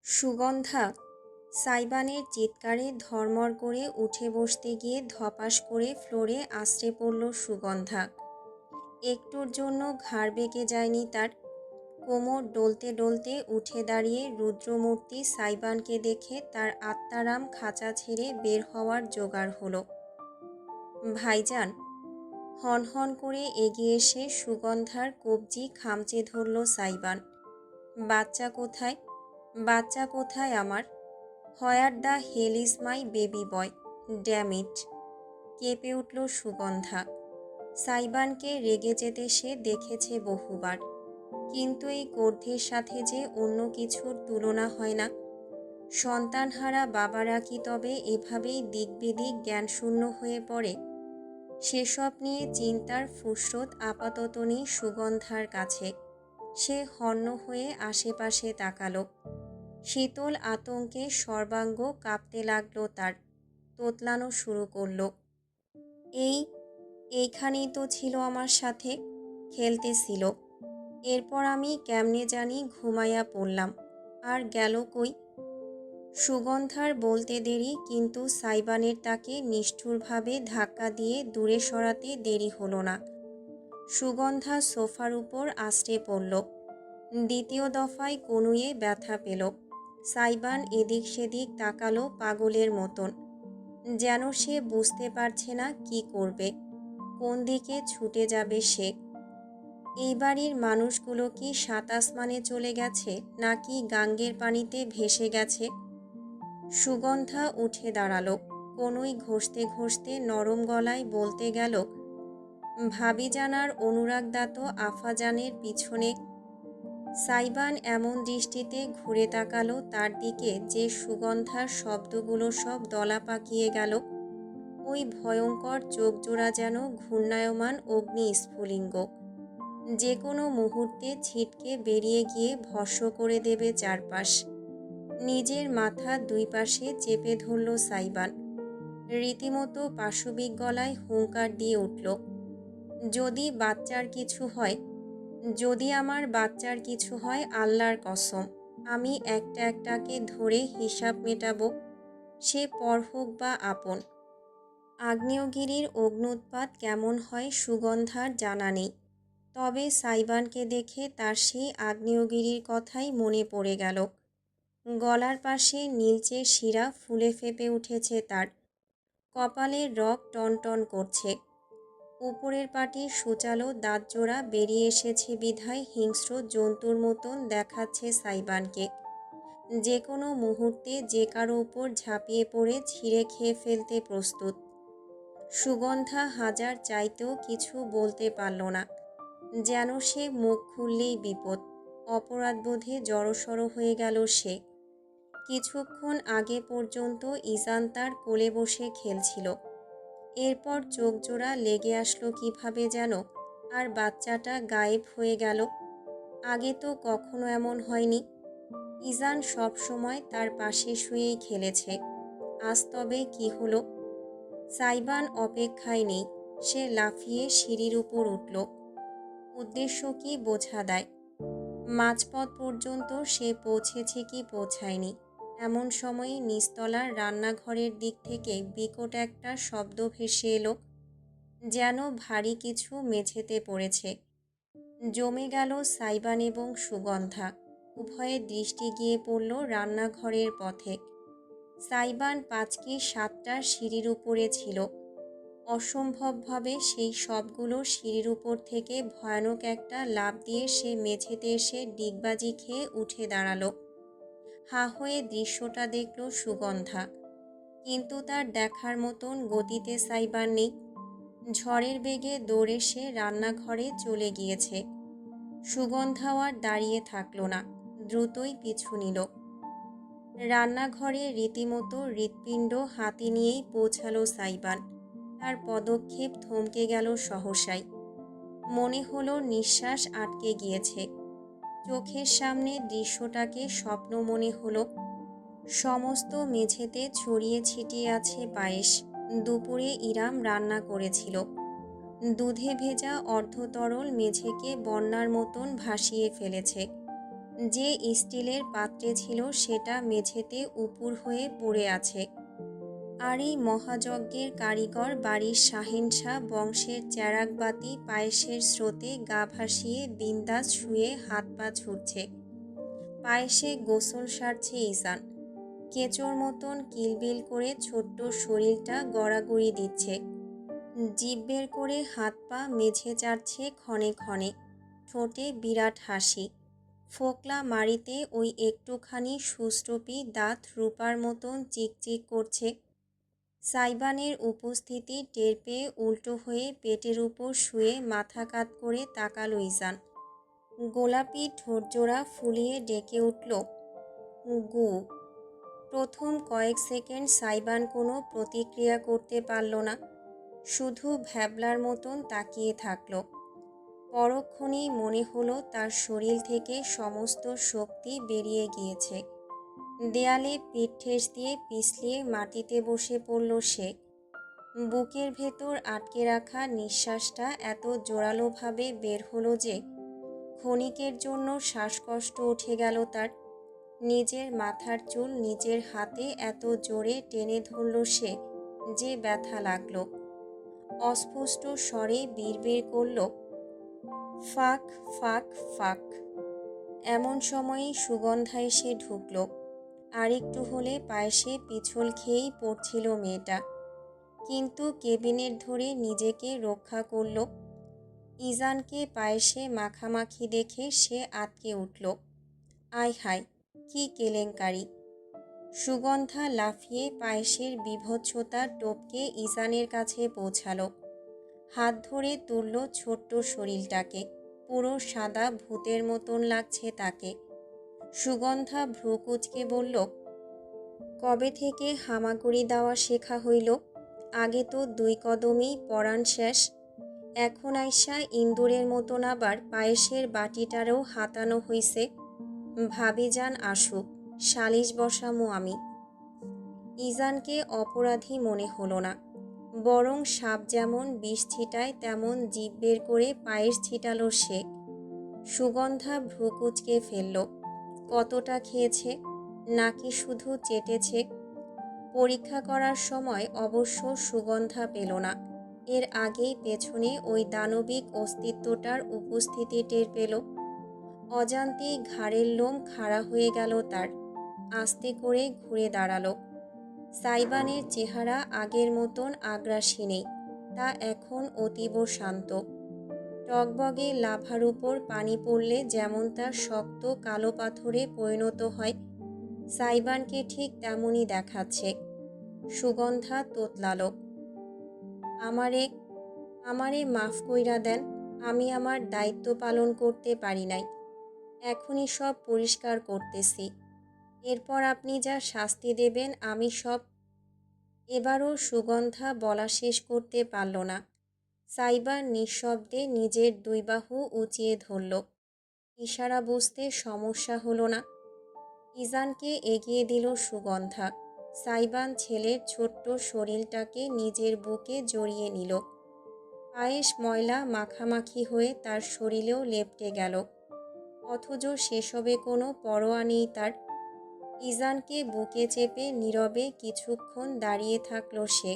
সুগন্ধা সাইবানের চিৎকারে ধড়মড় করে উঠে বসতে গিয়ে ধপাস করে ফ্লোরে আছড়ে পড়ল সুগন্ধা। একটুর জন্য ঘাড় বেঁকে যায়নি তার। কোমর ডলতে ডলতে উঠে দাঁড়িয়ে রুদ্রমূর্তি সাইবানকে দেখে তার আত্মারাম খাঁচা ছেড়ে বের হওয়ার জোগাড় হলো। ভাইজান, হনহন করে এগিয়ে এসে সুগন্ধার কবজি খামচে ধরল সাইবান। বাচ্চা কোথায়? বাচ্চা কোথায় আমার? Where the hell is my baby boy, damn it! কেঁপে উঠল সুগন্ধা। সাইবানকে রেগে যেতে সে দেখেছে বহুবার, কিন্তু এই ক্রোধের সাথে যে অন্য কিছুর তুলনা হয় না। সন্তানহারা বাবারা কি তবে এভাবেই দিক বিদিক জ্ঞানশূন্য হয়ে পড়ে? সেসব নিয়ে চিন্তার ফুসরত আপাতত নেই সুগন্ধার কাছে। সে হন্য হয়ে আশেপাশে তাকালো। শীতল আতঙ্কে সর্বাঙ্গ কাঁপতে লাগলো তার। তোতলানো শুরু করলো। এইখানেই তো ছিল আমার সাথে, খেলতেছিল। এরপর আমি কেমনে জানি ঘুমাইয়া পড়লাম। আর গেল কই? সুগন্ধার বলতে দেরি, কিন্তু সাইবানের তাকে নিষ্ঠুরভাবে ধাক্কা দিয়ে দূরে সরাতে দেরি হলো না। সুগন্ধা সোফার উপর আছড়ে পড়ল। দ্বিতীয় দফায় কনুয়ে ব্যথা পেল। সাইবান এদিক সেদিক তাকালো পাগলের মতন, যেন সে বুঝতে পারছে না কি করবে, কোন দিকে ছুটে যাবে সে। এই বাড়ির মানুষগুলো কি সাত আসমানে চলে গেছে, নাকি গাঙ্গের পানিতে ভেসে গেছে? সুগন্ধা উঠে দাঁড়ালো। কনুই ঘষতে ঘষতে নরম গলায় বলতে গেল, ভাবিজান আর অনুরাগদা তো আফাজানের পিছনে। সাইবান এমন দৃষ্টিতে ঘুরে তাকালো তার দিকে যে সুগন্ধার শব্দগুলো সব দলা পাকিয়ে গেল। ওই ভয়ঙ্কর চোখজোড়া যেন ঘূর্ণায়মান অগ্নি স্ফুলিঙ্গ, যে কোনো মুহূর্তে ছিটকে বেরিয়ে গিয়ে ভস্ম করে দেবে চারপাশ। নিজের মাথা দুই পাশে চেপে ধরল সাইবান। রীতিমতো পাশবিক গলায় হুঙ্কার দিয়ে উঠল, যদি বাচ্চার কিছু হয়, যদি আমার বাচ্চার কিছু হয়, আল্লাহর কসম আমি একটা একটাকে ধরে হিসাব মেটাবো, সে পর হোক বা আপন। আগ্নেয়গিরির অগ্ন্যুৎপাত কেমন হয় সুগন্ধার জানা নেই, তবে সাইবানকে দেখে তার সেই আগ্নেয়গিরির কথাই মনে পড়ে গেল। গলার পাশে নীলচে শিরা ফুলে ফেপে উঠেছে তার। কপালের রগ টনটন করছে। উপরের পাটির সূচালো দাঁতজোড়া বেরিয়ে এসেছে বিধায় হিংস্র জন্তুর মতন দেখাচ্ছে সাইবানকে। যে কোনো মুহূর্তে যে কারো উপর ঝাঁপিয়ে পড়ে ছিঁড়ে খেয়ে ফেলতে প্রস্তুত। সুগন্ধা হাজার চাইতেও কিছু বলতে পারল না, যেন সে মুখ খুললেই বিপদ। অপরাধবোধে জড়সড় হয়ে গেল সে। কিছুক্ষণ আগে পর্যন্ত ইজান তার কোলে বসে খেলছিল, এরপর চোখজোড়া লেগে আসলো কিভাবে যেন, আর বাচ্চাটা গায়েব হয়ে গেল। আগে তো কখনো এমন হয়নি। ইজান সব সময় তার পাশে শুয়েই খেলেছে, আজ তবে কি হলো? সাইবান অপেক্ষায় নেই। সে লাফিয়ে সিঁড়ির উপর উঠল। উদ্দেশ্য কি বোঝা দেয়। মাঝপথ পর্যন্ত সে পৌঁছেছে কি পৌঁছায়নি, এমন সময়ে নিচতলার রান্নাঘরের দিক থেকে বিকট একটা শব্দ ভেসে এলো, যেন ভারী কিছু মেঝেতে পড়েছে। জমে গেল সাইবান এবং সুগন্ধা। উভয়ের দৃষ্টি গিয়ে পড়ল রান্নাঘরের পথে। সাইবান 5 কি 7টা সিঁড়ির উপরে ছিল। অসম্ভবভাবে সেই সবগুলো সিঁড়ির উপর থেকে ভয়ানক একটা লাফ দিয়ে সে মেঝেতে এসে ডিগবাজি খেয়ে উঠে দাঁড়ালো। হা হয়ে দৃশ্যটা দেখল সুগন্ধা, কিন্তু তার দেখার মতন গতিতে সাইবান নেই। ঝড়ের বেগে দৌড়ে সে রান্নাঘরে চলে গিয়েছে। সুগন্ধাও আর দাঁড়িয়ে থাকল না, দ্রুতই পিছু নিল। রান্নাঘরে রীতিমতো হৃৎপিণ্ড হাতে নিয়েই পৌঁছালো সাইবান। তার পদক্ষেপ থমকে গেল সহসাই। মনে হলো নিঃশ্বাস আটকে গিয়েছে। চোখের সামনে দৃশ্যটাকে স্বপ্ন মনে হলো। সমস্ত মেঝেতে ছড়িয়ে ছিটিয়ে আছে পায়েস। দুপুরে ইরাম রান্না করেছিল। দুধে ভেজা অর্ধতরল মেঝেকে বন্যার মতন ভাসিয়ে ফেলেছে। যে স্টিলের পাত্রে ছিল সেটা মেঝেতে উপুড় হয়ে পড়ে আছে। আর এই মহাযজ্ঞের কারিগর বাড়ির শাহেনশাহ বংশের চেরাগবাতি পায়েসের স্রোতে গা ভাসিয়ে বিন্দাস শুয়ে হাত পা ছুটছে। পায়েসে গোসল সারছে ঈশান। কেঁচোর মতন কিলবিল করে ছোট্ট শরীরটা গড়াগড়ি দিচ্ছে। জিভ বের করে হাত পা মেঝে চাটছে ক্ষণে ক্ষণে। ঠোঁটে বিরাট হাসি। ফোকলা মাড়িতে ওই একটুখানি সুস্রূপী দাঁত রূপার মতন চিকচিক করছে। সাইবানের উপস্থিতি টের পেয়ে উল্টো হয়ে পেটের উপর শুয়ে মাথা কাত করে তাকালো ঈশান। গোলাপি ঠোঁটজোড়া ফুলিয়ে ডেকে উঠল, গু। প্রথম কয়েক সেকেন্ড সাইবান কোনো প্রতিক্রিয়া করতে পারল না, শুধু ভ্যাবলার মতন তাকিয়ে থাকল। পরক্ষণেই মনে হলো তার শরীর থেকে সমস্ত শক্তি বেরিয়ে গিয়েছে। দেয়ালে পিঠ ঠেস দিয়ে পিছলিয়ে মাটিতে বসে পড়ল সে। বুকের ভেতর আটকে রাখা নিঃশ্বাসটা এত জোরালোভাবে বের হলো যে ক্ষণিকের জন্য শ্বাসকষ্ট উঠে গেল তার। নিজের মাথার চুল নিজের হাতে এত জোরে টেনে ধরল সে যে ব্যথা লাগলো। অস্পষ্ট স্বরে বিড়বিড় করল, ফাক ফাক ফাক। এমন সময়েই সুগন্ধা এসে ঢুকল। আর একটু হলে পায়েসে পিছল খেয়েই পড়ছিল মেয়েটা, কিন্তু কেবিনেট ধরে নিজেকে রক্ষা করল। ঈশানকে পায়েসে মাখামাখি দেখে সে আটকে উঠল। আয় হায়, কি কেলেঙ্কারি! সুগন্ধা লাফিয়ে পায়েসের বিভৎসতা টপকে ঈশানের কাছে পৌঁছালো। হাত ধরে তুলল ছোট্ট শরীরটাকে। পুরো সাদা ভূতের মতন লাগছে তাকে। সুগন্ধা ভ্রু কুঁচকে বলল, কবে থেকে হামাগুড়ি দেওয়া শেখা হইল? আগে তো 2 কদমেই পরাণ শেষ। এখন আইসা ইন্দুরের মতন আবার পায়েসের বাটিটারও হাতানো হইছে। ভাবিজান আসুক, সালিশ বসামু আমি। ঈশানকে অপরাধী মনে হলো না, বরং সাপ যেমন বিষ ছিটায় তেমন জিভ বের করে পায়েস ছিটালো সে। সুগন্ধা ভ্রু কুঁচকে ফেলল। কতটা খেয়েছে, নাকি শুধু চেটেছে? পরীক্ষা করার সময় অবশ্য সুগন্ধা পেল না। এর আগেই পেছনে ওই দানবিক অস্তিত্বটার উপস্থিতি টের পেল। অজান্তেই ঘাড়ের লোম খাড়া হয়ে গেল তার। আস্তে করে ঘুরে দাঁড়ালো। সাইবানের চেহারা আগের মতন আগ্রাসী নেই, তা এখন অতীব শান্ত। টগবগে লাভার উপর পানি পড়লে যেমন তা শক্ত কালো পাথরে পরিণত হয়, সাইবানকে ঠিক তেমনই দেখাচ্ছে। সুগন্ধা তোতলালো, আমারে মাফ কইরা দেন, আমি আমার দায়িত্ব পালন করতে পারি নাই। এখনই সব পরিষ্কার করতেছি। এরপর আপনি যা শাস্তি দেবেন আমি সব। এবারও সুগন্ধা বলা শেষ করতে পারল না। সাইবান নিঃশব্দে নিজের 2 বাহু উঁচিয়ে ধরল। ইশারা বুঝতে সমস্যা হলো না। ঈশানকে এগিয়ে দিল সুগন্ধা। সাইবান ছেলের ছোট্ট শরীরটাকে নিজের বুকে জড়িয়ে নিল। পায়েস ময়লা মাখামাখি হয়ে তার শরীরেও লেপ্টে গেল, অথচ সেসবে কোনো পরোয়া নেই তার। ঈশানকে বুকে চেপে নীরবে কিছুক্ষণ দাঁড়িয়ে থাকল সে।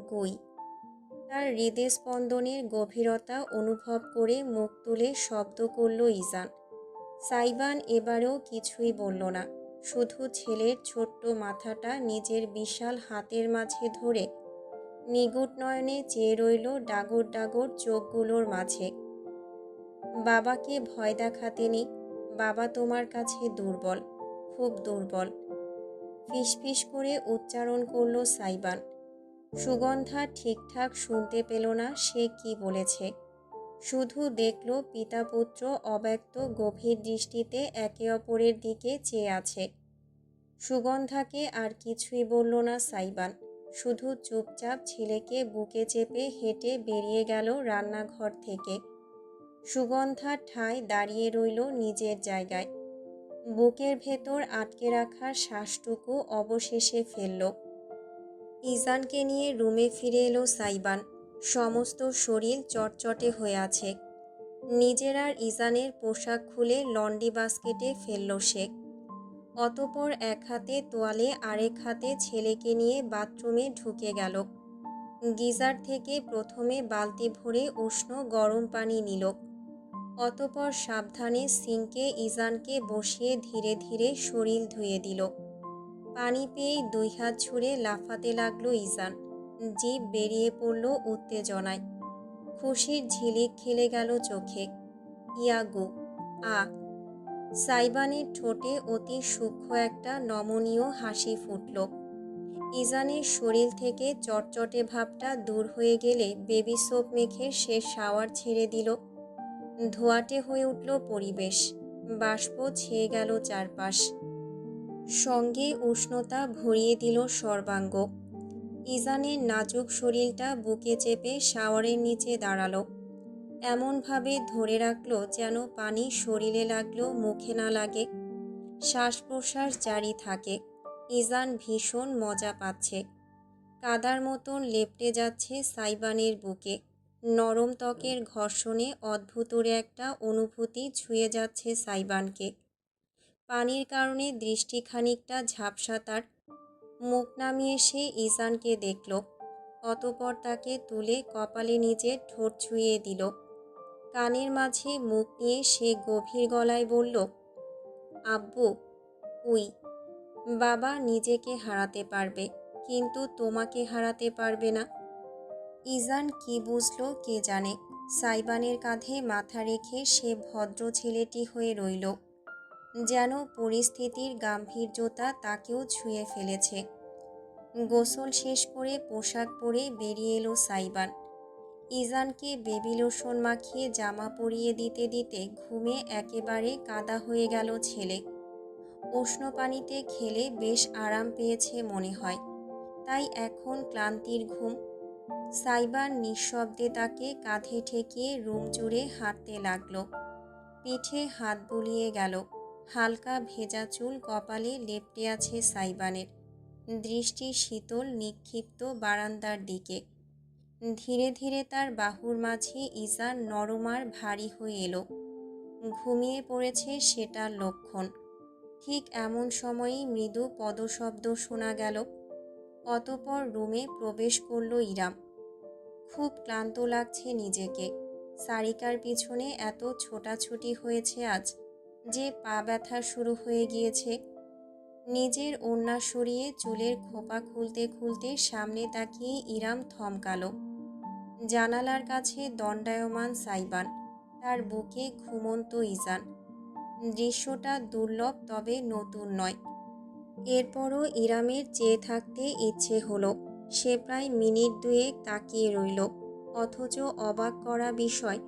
গুই। তার হৃদস্পন্দনের গভীরতা অনুভব করে মুখ তুলে শব্দ করল ঈশান। সাইবান এবারেও কিছুই বলল না, শুধু ছেলের ছোট্ট মাথাটা নিজের বিশাল হাতের মাঝে ধরে নিগুট নয়নে চেয়ে রইল ডাগর ডাগর চোখগুলোর মাঝে। বাবাকে ভয় দেখাতে নেই, বাবা তোমার কাছে দুর্বল, খুব দুর্বল। ফিসফিস করে উচ্চারণ করল সাইবান। সুগন্ধা ঠিকঠাক শুনতে পেল না সে কি বলেছে, শুধু দেখল পিতা পুত্র অব্যক্ত গভীর দৃষ্টিতে একে অপরের দিকে চেয়ে আছে। সুগন্ধাকে আর কিছুই বলল না সাইবান, শুধু চুপচাপ ছেলেকে বুকে চেপে হেঁটে বেরিয়ে গেল রান্নাঘর থেকে। সুগন্ধা ঠায় দাঁড়িয়ে রইল নিজের জায়গায়। বুকের ভেতর আটকে রাখা শ্বাসটুকু অবশেষে ফেলল। ঈশানকে নিয়ে রুমে ফিরে এলো সাইবান। সমস্ত শরীর চটচটে হয়ে আছে। নিজের আর ইজানের পোশাক খুলে লন্ড্রি বাস্কেটে ফেলল সে। অতঃপর এক হাতে তোয়ালে আরেক হাতে ছেলেকে নিয়ে বাথরুমে ঢুকে গেল। গিজার থেকে প্রথমে বালতি ভরে উষ্ণ গরম পানি নিল। অতঃপর সাবধানে সিঙ্কে ইজানকে বসিয়ে ধীরে ধীরে শরীর ধুয়ে দিল। পানি পেয়েই দুই হাত ছুঁড়ে লাফাতে লাগলো ইজান। জিভ বেরিয়ে পড়ল উত্তেজনায়। খুশির ঝিলিক খেলে গেল চোখে। ইয়াগু আ সাইবানের ঠোঁটে অতি সূক্ষ্ম একটা নমনীয় হাসি ফুটল। ইজানের শরীর থেকে চটচটে ভাবটা দূর হয়ে গেলে বেবি সোপ মেখে সে শাওয়ার ছেড়ে দিল। ধোঁয়াটে হয়ে উঠল পরিবেশ। বাষ্প ছেয়ে গেল চারপাশ। সঙ্গে উষ্ণতা ভরিয়ে দিল সর্বাঙ্গ। ইজানের নাজুক শরীরটা বুকে চেপে শাওয়ারের নিচে দাঁড়ালো। এমনভাবে ধরে রাখল যেন পানি শরীরে লাগলেও মুখে না লাগে। শ্বাস প্রশ্বাস জারি থাকে। ইজান ভীষণ মজা পাচ্ছে। কাদার মতন লেপ্টে যাচ্ছে সাইবানের বুকে। নরম ত্বকের ঘর্ষণে অদ্ভুতরে একটা অনুভূতি ছুঁয়ে যাচ্ছে সাইবানকে। পানির কারণে দৃষ্টি খানিকটা ঝাপসা তার। মুখ নামিয়ে সে ইজানকে দেখল। অতঃপর তাকে তুলে কপালে নিজের ঠোঁট ছুঁয়ে দিল। কানের মাঝে মুখ নিয়ে সে গভীর গলায় বলল, আব্বু, উই। বাবা নিজেকে হারাতে পারবে, কিন্তু তোমাকে হারাতে পারবে না। ইজান কি বুঝল কে জানে। সাইবানের কাঁধে মাথা রেখে সে ভদ্র ছেলেটি হয়ে রইল। যেন পরিস্থিতির গাম্ভীর্যতা তাকেও ছুঁয়ে ফেলেছে। গোসল শেষ করে পোশাক পরে বেরিয়ে এলো সাইবান। ইজানকে বেবি লোশন মাখিয়ে জামা পরিয়ে দিতে দিতে ঘুমে একেবারে কাদা হয়ে গেল ছেলে। উষ্ণ পানিতে খেলে বেশ আরাম পেয়েছে মনে হয়, তাই এখন ক্লান্তির ঘুম। সাইবান নিঃশব্দে তাকে কাঁধে ঠেকিয়ে রুম জুড়ে হাঁটতে লাগলো। পিঠে হাত বুলিয়ে গেল। হালকা ভেজা চুল কপালে লেপ্টে আছে সাইবানের। দৃষ্টি শীতল নিক্ষিপ্ত বারান্দার দিকে। ধীরে ধীরে তার বাহুর মাঝে ইজান নরম আর ভারী হয়ে এলো। ঘুমিয়ে পড়েছে সেটার লক্ষণ। ঠিক এমন সময়েই মৃদু পদশব্দ শোনা গেল। অতঃপর রুমে প্রবেশ করল ইরাম। খুব ক্লান্ত লাগছে নিজেকে। সারিকার পিছনে এত ছোটাছুটি হয়েছে আজ যে পা ব্যথা শুরু হয়ে গিয়েছে। নিজের ওড়না সরিয়ে চুলের খোপা খুলতে খুলতে সামনে তাকিয়ে ইরাম থমকালো। জানালার কাছে দণ্ডায়মান সাইবান, তার বুকে ঘুমন্ত ইজান। দৃশ্যটা দুর্লভ, তবে নতুন নয়। এরপরও ইরামের চেয়ে থাকতে ইচ্ছে হলো। সে প্রায় মিনিট দুয়েক তাকিয়ে রইল। অথচ অবাক করা বিষয়,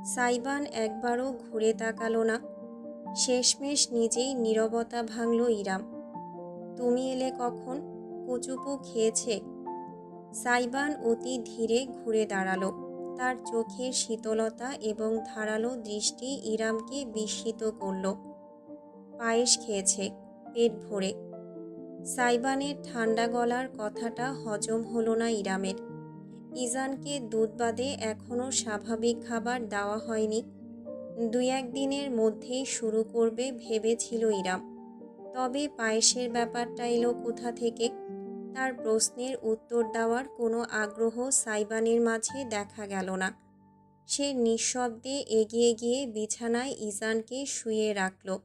সাইবান একবারও ঘুরে তাকালো না। শেষমেশ নিজেই নীরবতা ভাঙল ইরাম। তুমি এলে কখন? কুচুপু খেয়েছে? সাইবান অতি ধীরে ঘুরে দাঁড়ালো। তার চোখের শীতলতা এবং ধারালো দৃষ্টি ইরামকে বিস্মিত করল। পায়েস খেয়েছে, পেট ভরে। সাইবানের ঠান্ডা গলার কথাটা হজম হলো না ইরামের। ইজানকে দুধ বাদে এখনও স্বাভাবিক খাবার দেওয়া হয়নি। ২-১ দিনের মধ্যেই শুরু করবে ভেবেছিল ইরাম। তবে পায়েসের ব্যাপারটা এলো কোথা থেকে? তার প্রশ্নের উত্তর দেওয়ার কোনো আগ্রহ সাইবানের মাঝে দেখা গেল না। সে নিঃশব্দে এগিয়ে গিয়ে বিছানায় ইজানকে শুইয়ে রাখল।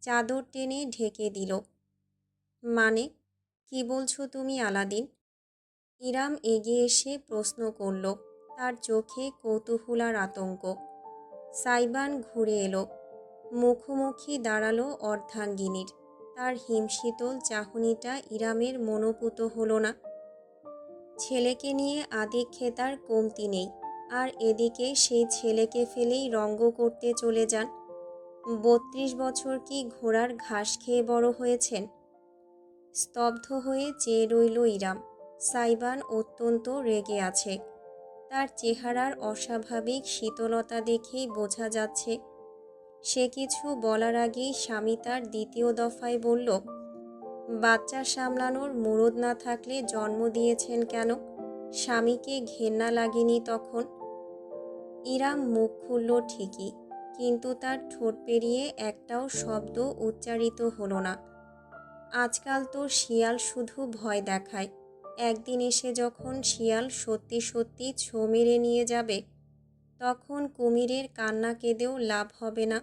চাদর টেনে ঢেকে দিল। মানে, কি বলছো তুমি আলাদিন? ইরাম এগিয়ে এসে প্রশ্ন করল, তার চোখে কৌতূহল আর আতঙ্ক। সাইবান ঘুরে এলো। মুখোমুখি দাঁড়ালো অর্ধাঙ্গিনীর। তার হিমশীতল চাহনিটা ইরামের মনোপুত হলো না। ছেলেকে নিয়ে আদিক্ষেতার কমতি নেই, আর এদিকে সেই ছেলেকে ফেলেই রঙ্গ করতে চলে যান। ৩২ বছর কি ঘোড়ার ঘাস খেয়ে বড় হয়েছেন? স্তব্ধ হয়ে চেয়ে রইল ইরাম। সাইবান অত্যন্ত রেগে আছে। তার চেহারার অস্বাভাবিক শীতলতা দেখেই বোঝা যাচ্ছে। সে কিছু বলার আগেই স্বামী তার দ্বিতীয় দফায় বলল, বাচ্চা সামলানোর মুরদ না থাকলে জন্ম দিয়েছেন কেন? স্বামীকে ঘেন্না লাগেনি তখন? ইরা মুখ খুলল ঠিকই, কিন্তু তার ঠোঁট পেরিয়ে একটাও শব্দ উচ্চারিত হলো না। আজকাল তো শিয়াল শুধু ভয় দেখায়, একদিন এসে যখন শিয়াল সত্যি সত্যি ছোঁ মেরে নিয়ে যাবে, তখন কুমিরের কান্না কেঁদেও লাভ হবে না।